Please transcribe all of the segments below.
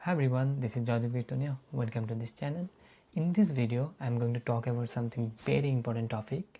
Hi everyone, this is Joseph Virtonia. Welcome to this channel. In this video, I'm going to talk about something very important topic.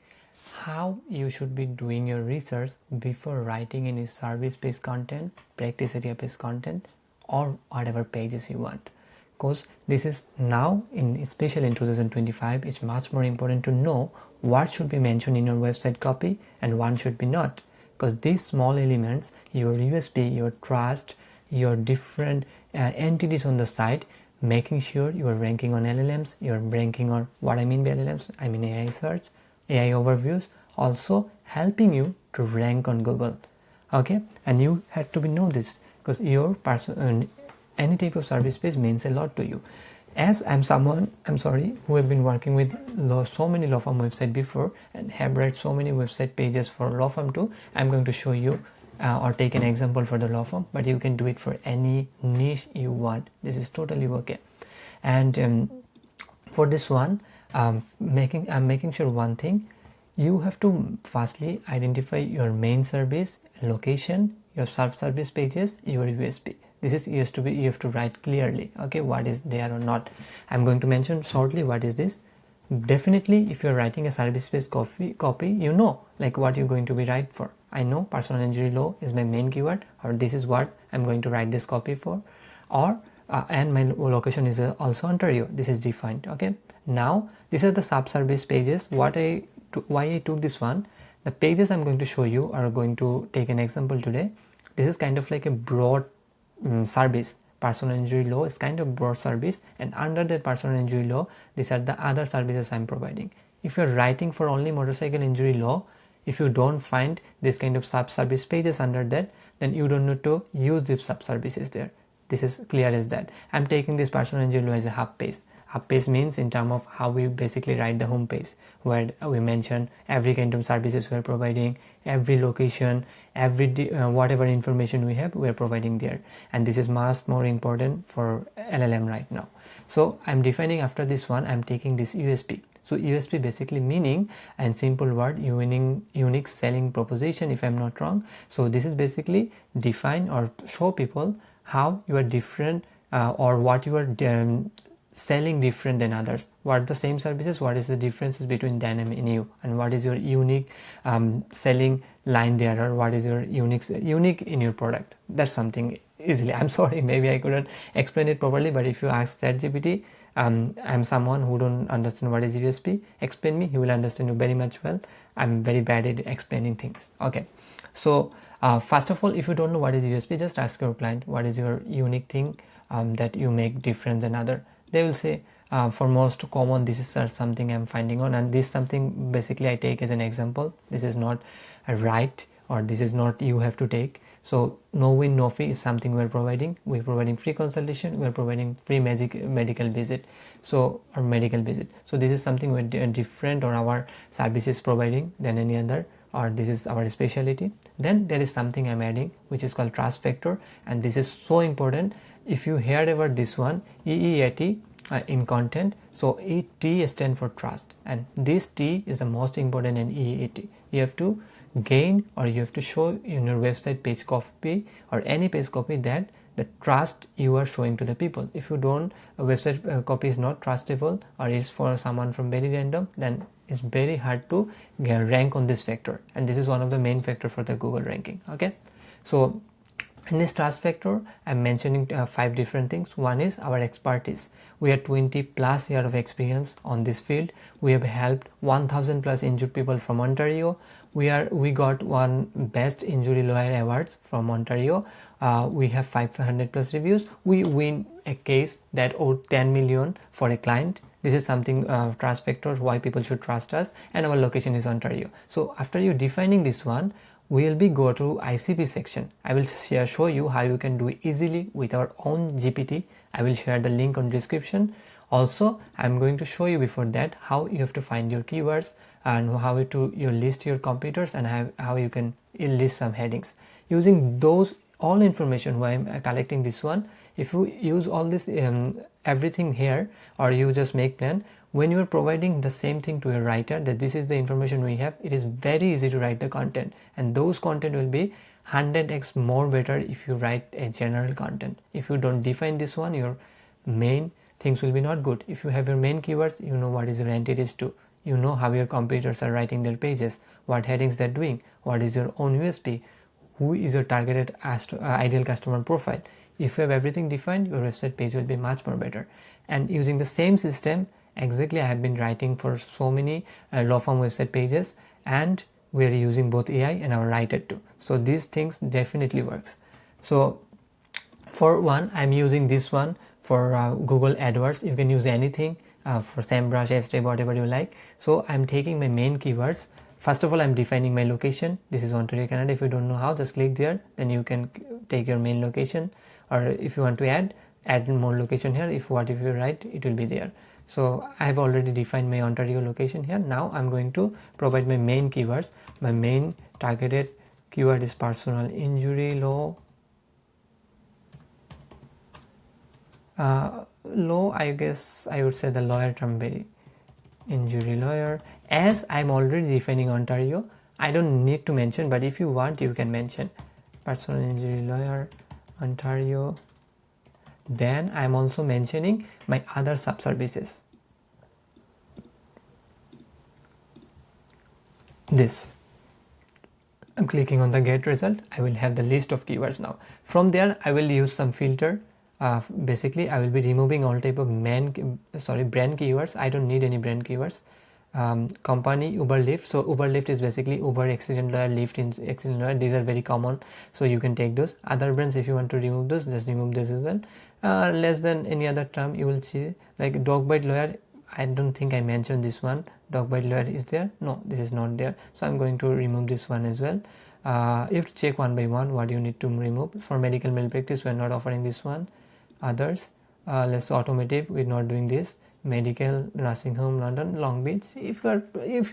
How you should be doing your research before writing any service-based content, practice area-based content, or whatever pages you want. Because this is now, especially in 2025, it's much more important to know what should be mentioned in your website copy and what should be not. Because these small elements, your USP, your trust, your different entities on the site, making sure you are ranking on LLMs, you are ranking on what I mean by LLMs, I mean AI search, AI overviews, also helping you to rank on Google. Okay, and you have to know this because your person, any type of service page means a lot to you. As I'm who have been working with so many law firm website before and have read so many website pages for law firm too, I'm going to show you or take an example for the law firm, but you can do it for any niche you want. This is totally okay. And for this one, I'm making sure one thing. You have to firstly identify your main service, location, your sub-service pages, your USP. This is you have to write clearly, okay, what is there or not. I'm going to mention shortly what is this. Definitely, if you're writing a service-based copy, you know like what you're going to be write for. I know personal injury law is my main keyword, or this is what I'm going to write this copy for, or and my location is also Ontario. This is defined. Okay, now these are the sub-service pages. Why I took this one. The pages I'm going to show you are going to take an example today. This is kind of like a broad service. Personal injury law is kind of broad service, and under the personal injury law, these are the other services I'm providing. If you're writing for only motorcycle injury law, if you don't find this kind of sub-service pages under that, then you don't need to use these sub-services there. This is clear as that. I'm taking this personal injury law as a hub page. Hub page means in terms of how we basically write the home page, where we mention every kind of services we are providing, every location, every whatever information we have, we are providing there. And this is much more important for LLM right now. So I'm defining after this one, I'm taking this USP. So USP basically meaning, and simple word, unique selling proposition, if I'm not wrong. So this is basically define or show people how you are different, or what you are selling different than others. What are the same services, what is the differences between them and you, and what is your unique selling line there, or what is your unique in your product. That's something easily. I'm sorry, maybe I couldn't explain it properly, but if you ask ChatGPT, I'm someone who don't understand what is USP, explain me, he will understand you very much well. I'm very bad at explaining things. Okay, so first of all, if you don't know what is USP, just ask your client what is your unique thing that you make different than other. They will say for most common, this is something I'm finding on, and this something basically I take as an example. This is not a right, or this is not you have to take. So no win no fee is something we're providing. We're providing free consultation, we're providing free medical visit, so or medical visit. So this is something we're different, or our service is providing than any other, or this is our specialty. Then there is something I'm adding which is called trust factor, and this is so important. If you heard about this one, EEAT in content, so T stands for trust, and this T is the most important in EEAT. You have to gain, or you have to show in your website page copy or any page copy that the trust you are showing to the people. If you don't, a website copy is not trustable, or it's for someone from very random, then it's very hard to rank on this factor, and this is one of the main factor for the Google ranking. Okay, so in this trust factor, I'm mentioning 5 different things. One is our expertise. We are 20 plus year of experience on this field. We have helped 1000 plus injured people from Ontario. We got one best injury lawyer awards from Ontario. We have 500 plus reviews. We win a case that owed 10 million for a client. This is something trust factor, why people should trust us, and our location is Ontario. So after you defining this one, we will be go to ICP section. I will show you how you can do it easily with our own GPT. I will share the link on description. Also, I'm going to show you before that how you have to find your keywords, and how to you list your competitors, and how you can list some headings using those all information. Why I'm collecting this one, if you use all this everything here, or you just make plan, when you are providing the same thing to a writer that this is the information we have, it is very easy to write the content, and those content will be 100x more better if you write a general content. If you don't define this one, your main things will be not good. If you have your main keywords, you know what is your entities to, you know how your competitors are writing their pages, what headings they're doing, what is your own USP, who is your targeted ideal customer profile. If you have everything defined, your website page will be much more better. And using the same system exactly, I have been writing for so many law firm website pages, and we are using both AI and our writer too. So these things definitely works. So for one, I'm using this one for Google AdWords. You can use anything for SEMrush, Ahrefs, whatever you like. So I'm taking my main keywords. First of all, I'm defining my location. This is Ontario, Canada. If you don't know how, just click there. Then you can take your main location, or if you want to add more location here. If you write, it will be there. So I have already defined my Ontario location here. Now I'm going to provide my main keywords. My main targeted keyword is personal injury law. Law, I guess I would say the lawyer term, very injury lawyer. As I'm already defining Ontario, I don't need to mention, but if you want, you can mention personal injury lawyer Ontario. Then I'm also mentioning my other sub services. This, I'm clicking on the get result. I will have the list of keywords now. From there, I will use some filter. Basically, I will be removing all type of brand keywords. I don't need any brand keywords. Company, Uber, Lyft. So Uber, Lyft is basically Uber, accident lawyer, Lyft, accident lawyer. These are very common, so you can take those. Other brands, if you want to remove those, just remove this as well. Less than any other term, you will see like dog bite lawyer. I don't think I mentioned this one. Dog bite lawyer is there? No, this is not there. So I'm going to remove this one as well. You have to check one by one what you need to remove. For medical malpractice, we are not offering this one. Others, less automotive, we're not doing this. Medical, nursing home, London, Long Beach. If you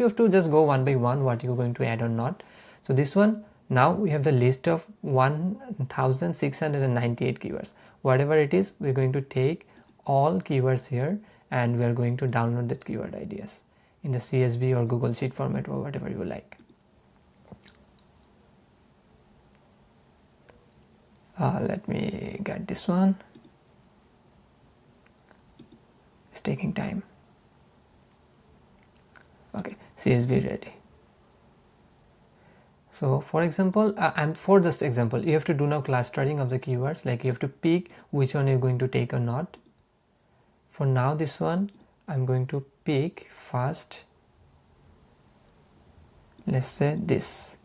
have to just go one by one what you're going to add or not. So this one, now we have the list of 1698 keywords. Whatever it is, we're going to take all keywords here, and we are going to download that keyword ideas in the CSV or Google Sheet format or whatever you like. Let me get this one. It's taking time. Okay, CSV ready. So for example, and for just example, you have to do now clustering of the keywords, like you have to pick which one you're going to take or not. For now, this one I'm going to pick first, let's say this,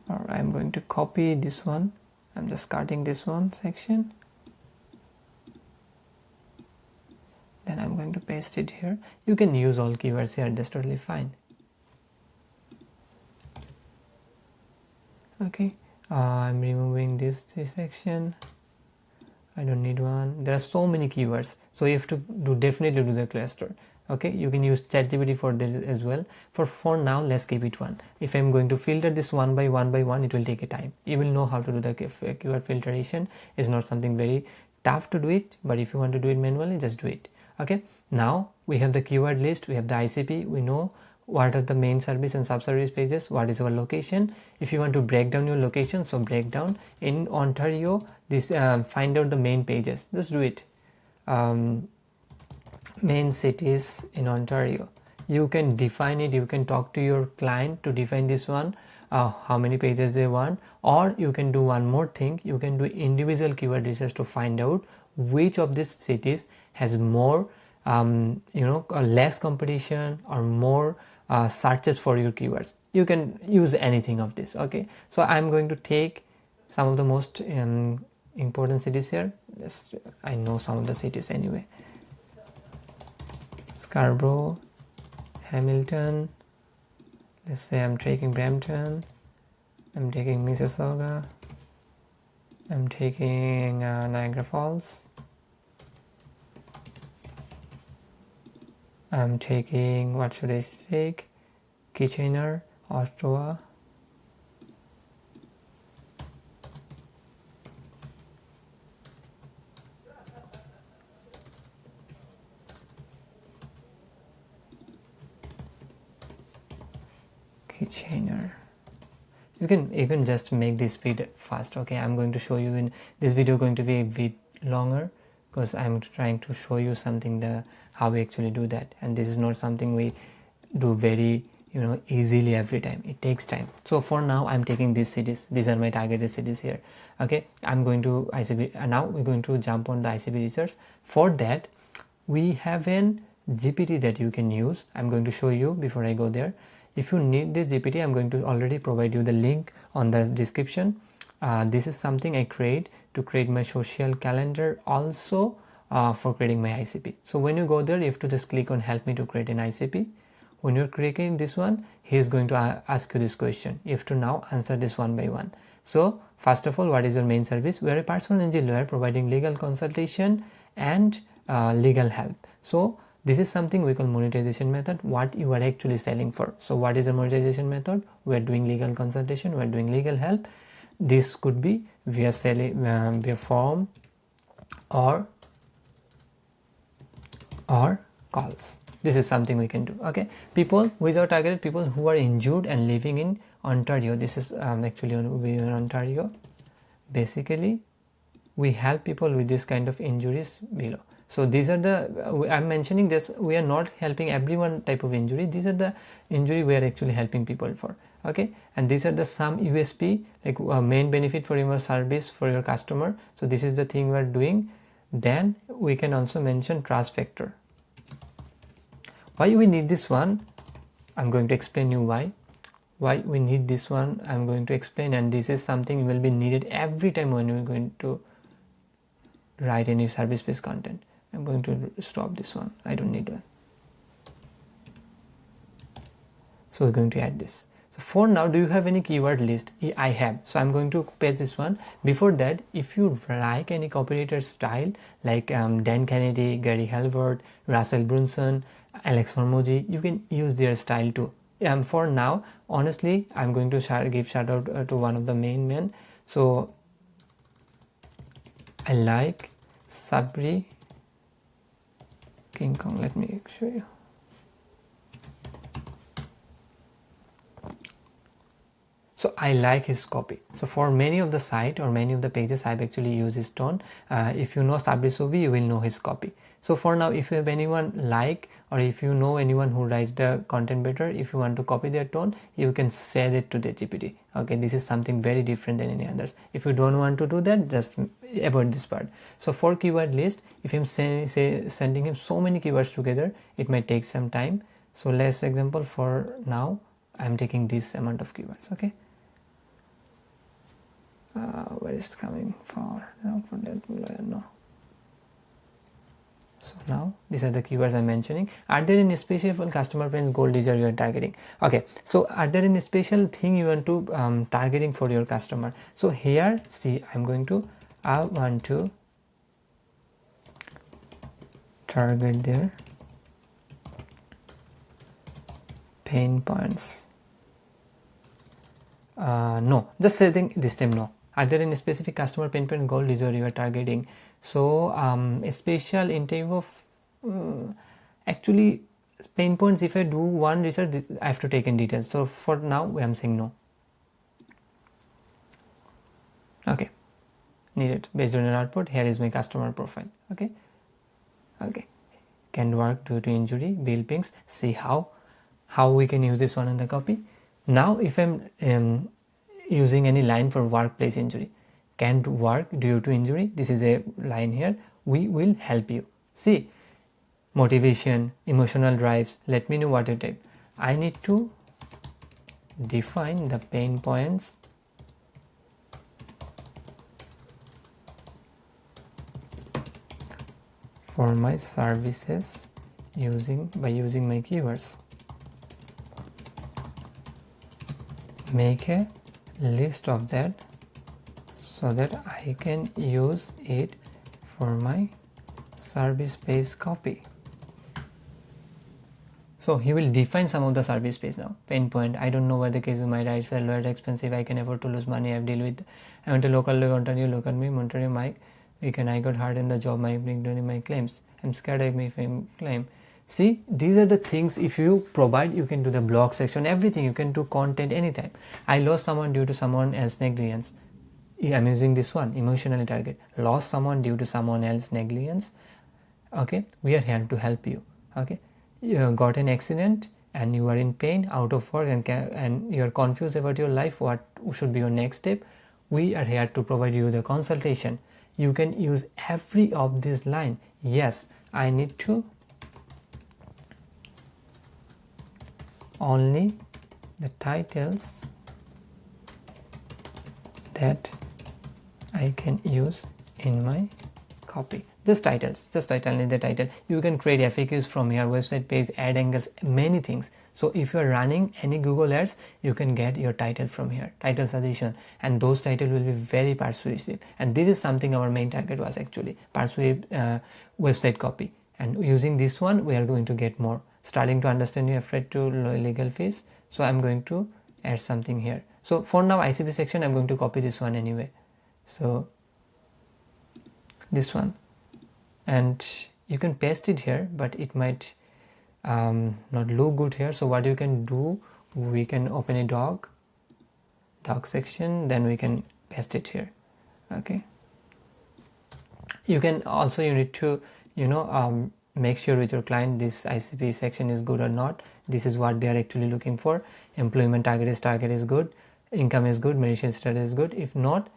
or I'm going to copy this one. I'm just cutting this one section, then I'm going to paste it here. You can use all keywords here, that's totally fine. Okay, I'm removing this section. I don't need one. There are so many keywords, so you have to definitely do the cluster. Okay, you can use ChatGPT for this as well. For now, let's keep it one. If I'm going to filter this one by one, it will take a time. You will know how to do the keyword filtration. It's not something very tough to do it, but if you want to do it manually, just do it. Okay, now we have the keyword list, we have the ICP, we know what are the main service and sub-service pages, what is our location. If you want to break down your location, so break down in Ontario, this find out the main pages, just do it. Main cities in Ontario, you can define it, you can talk to your client to define this one, how many pages they want, or you can do one more thing, you can do individual keyword research to find out which of these cities has more less competition or more searches for your keywords. You can use anything of this. Okay, so I'm going to take some of the most important cities here. I know some of the cities anyway. Scarborough, Hamilton, let's say I'm taking Brampton, I'm taking Mississauga, I'm taking Niagara Falls, I'm taking, what should I take, Kitchener, Ottawa, Kitchener. you can just make this speed fast. Okay, I'm going to show you in this video, going to be a bit longer because I'm trying to show you something, the how we actually do that, and this is not something we do very easily every time. It takes time. So for now I'm taking these cities. These are my targeted cities here. Okay, I'm going to ICP, and now we're going to jump on the ICP research. For that we have an GPT that you can use. I'm going to show you before I go there. If you need this GPT, I'm going to already provide you the link on the description. This is something I create to create my social calendar, also for creating my ICP. So when you go there, you have to just click on help me to create an ICP. When you're creating this one, he is going to ask you this question. You have to now answer this one by one. So first of all, what is your main service? We are a personal injury lawyer providing legal consultation and legal help. So this is something we call monetization method, what you are actually selling for. So what is the monetization method? We are doing legal consultation, we are doing legal help. This could be via selling via form or calls. This is something we can do. Okay, people with our targeted people who are injured and living in Ontario. This is actually in Ontario. Basically we help people with this kind of injuries below. So these are the I'm mentioning this, we are not helping everyone type of injury. These are the injury we are actually helping people for. Okay, and these are the some USP, like main benefit for your service for your customer. So this is the thing we are doing. Then we can also mention trust factor. Why we need this one, I'm going to explain you why we need this one. I'm going to explain, and this is something will be needed every time when you're going to write any service based content. I'm going to stop this one, I don't need one. So we're going to add this. So for now, do you have any keyword list? I have. So I'm going to paste this one. Before that, if you like any copywriter style like Dan Kennedy, Gary Halbert, Russell Brunson, Alex Hormozy, you can use their style too. For now, honestly, I'm going to give shout out to one of the main men. So I like Sabri King Kong. Let me show you. So I like his copy. So for many of the site or many of the pages, I've actually used his tone. If you know Sabri Sovi, you will know his copy. So for now, if you have anyone like, or if you know anyone who writes the content better, if you want to copy their tone, you can say that to the GPT. Okay, this is something very different than any others. If you don't want to do that, just avoid this part. So for keyword list, if I'm sending him so many keywords together, it might take some time. So let's example, for now, I'm taking this amount of keywords. Okay. Where is it coming for? No, for that no. So now these are the keywords I'm mentioning. Are there any special customer pains goal deezer you are targeting? Okay, so are there any special thing you want to targeting for your customer? So here, see, I want to target their pain points. No, just setting this time no. Are there any specific customer pain point goal deezer you are targeting? So a special in type of actually pain points, if I do one research, I have to take in detail. So for now I'm saying no. Okay, needed based on your output. Here is my customer profile. Okay, can work due to injury, bill pings. See how we can use this one in the copy. Now if I'm using any line for workplace injury, can't work due to injury, this is a line here, we will help you. See, motivation, emotional drives, let me know what you type. I need to define the pain points for my services by using my keywords. Make a list of that so that I can use it for my service page copy. So he will define some of the service page now. Pain point, I don't know where the case is, my rights are low, expensive, I can afford to lose money, I've deal with, I went to local Ontario, look at me, Ontario Mike, I got hurt in the job, my claims, I'm scared if I claim. See, these are the things. If you provide, you can do the blog section, everything. You can do content anytime. I lost someone due to someone else's negligence. I'm using this one, emotionally target. Lost someone due to someone else's negligence. Okay, we are here to help you. Okay, you got an accident and you are in pain, out of work, and you are confused about your life, what should be your next step. We are here to provide you the consultation. You can use every of this line. Yes, I need to only the titles that I can use in my copy. Just titles, just only the title. You can create FAQs from your website page, add angles, many things. So if you are running any Google ads, you can get your title from here, title suggestion, and those titles will be very persuasive. And this is something our main target was actually, persuasive website copy. And using this one, we are going to get more. Starting to understand, you afraid to legal fees. So I'm going to add something here. So for now, ICP section, I'm going to copy this one anyway. So this one, and you can paste it here, but it might not look good here. So what you can do, we can open a doc section, then we can paste it here. Okay, you can also, you need to make sure with your client this ICP section is good or not. This is what they are actually looking for. Employment target is good, income is good, marital status is good. If not,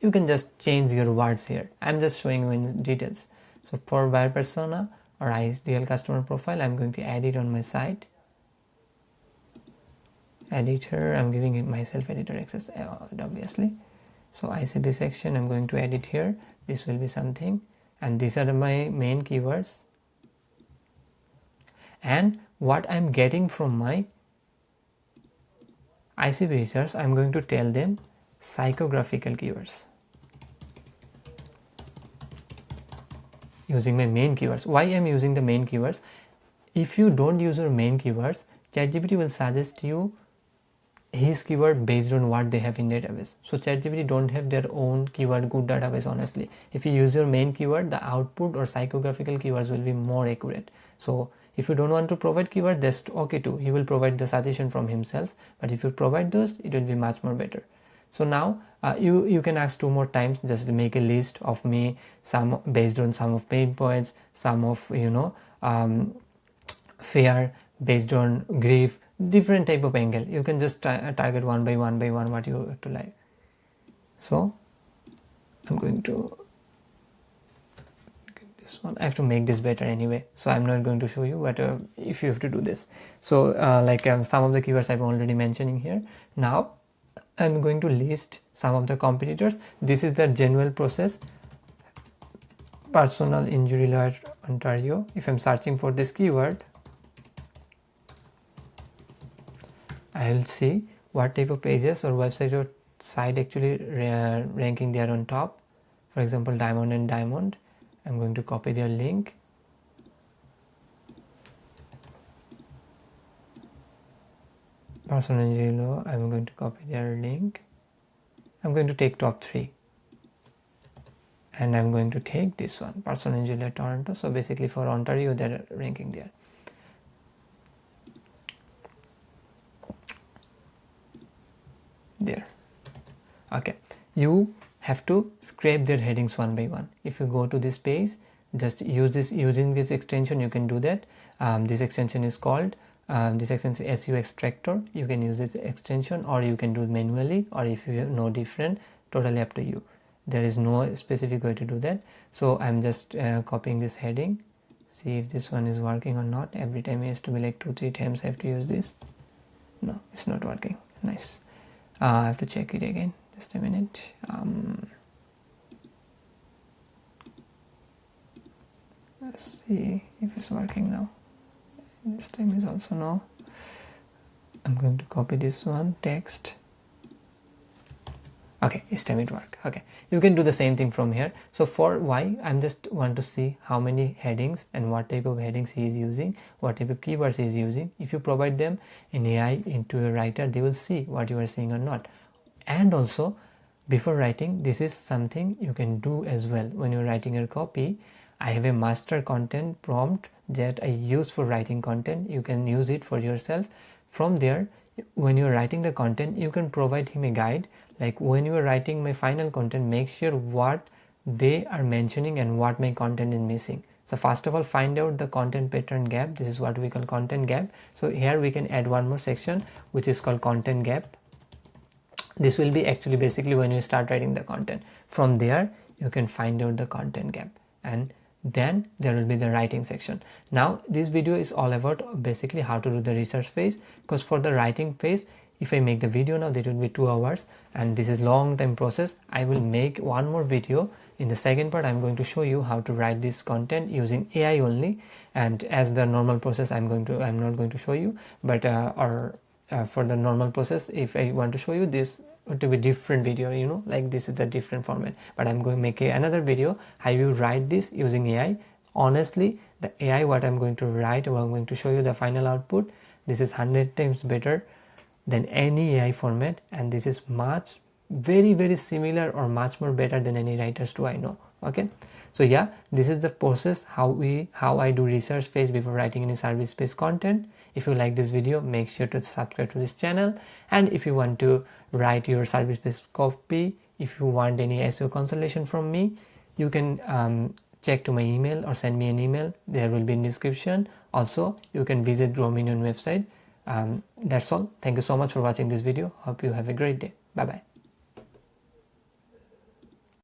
you can just change your words here. I'm just showing you in details. So for buyer persona or ideal customer profile, I'm going to add it on my site. Editor, I'm giving it myself editor access, obviously. So ICP section, I'm going to edit here. This will be something, and these are my main keywords. And what I'm getting from my ICP research, I'm going to tell them psychographical keywords using my main keywords. Why I'm using the main keywords? If you don't use your main keywords, ChatGPT will suggest you his keyword based on what they have in database. So ChatGPT don't have their own keyword good database, honestly. If you use your main keyword, the output or psychographical keywords will be more accurate. So if you don't want to provide keyword, that's okay too. He will provide the suggestion from himself, but if you provide those, it will be much more better. So now you can ask 2 more times, just make a list of me, some based on some of pain points, some of fear, based on grief, different type of angle. You can just target one by one what you have to like. So I'm going to get this one. I have to make this better anyway, so I'm not going to show you, but if you have to do this. So some of the keywords I'm already mentioning here. Now I'm going to list some of the competitors. This is the general process. Personal injury lawyer, Ontario. If I'm searching for this keyword, I will see what type of pages or website or site actually ranking there on top. For example, Diamond and Diamond. I'm going to copy their link. Personal injury law, I'm going to copy their link. I'm going to take top 3. And I'm going to take this one, personal injury law Toronto. So basically for Ontario, they're ranking there. There. Okay, you have to scrape their headings one by one. If you go to this page, just using this extension, you can do that. This extension is called this extension SEO extractor. You can use this extension, or you can do it manually, or if you know different, totally up to you. There is no specific way to do that. So I'm just copying this heading. See if this one is working or not. Every time it has to be like 2-3 times I have to use this. No, it's not working. Nice. I have to check it again. Just a minute. Let's see if it's working now. This time is also no. I'm going to copy this one, text. Okay, this time it worked. Okay, you can do the same thing from here. So for why, I'm just want to see how many headings and what type of headings he is using, what type of keywords he is using. If you provide them in AI into a writer, they will see what you are saying or not. And also, before writing, this is something you can do as well when you're writing your copy. I have a master content prompt that I use for writing content. You can use it for yourself. From there, when you're writing the content, you can provide him a guide, like when you are writing my final content, make sure what they are mentioning and what my content is missing. So first of all, find out the content pattern gap. This is what we call content gap. So here we can add one more section which is called content gap. This will be actually basically when you start writing the content. From there you can find out the content gap, and then there will be the writing section. Now this video is all about basically how to do the research phase, because for the writing phase, if I make the video now, that will be 2 hours and this is long time process. I will make one more video. In the second part, I'm going to show you how to write this content using AI only, and as the normal process I'm not going to show you, but for the normal process, if I want to show you this, it will be different video, you know, like this is the different format. But I'm going to make another video how you write this using AI. Honestly, the AI what I'm going to write, or I'm going to show you the final output, this is 100 times better than any AI format, and this is much very similar or much more better than any writers too I know. Okay, so yeah, this is the process how I do research phase before writing any service based content. If you like this video, make sure to subscribe to this channel, and if you want to write your service based copy, if you want any SEO consultation from me, you can check to my email or send me an email. There will be in description. Also, you can visit Growminion website. That's all. Thank you so much for watching this video. Hope you have a great day. Bye bye.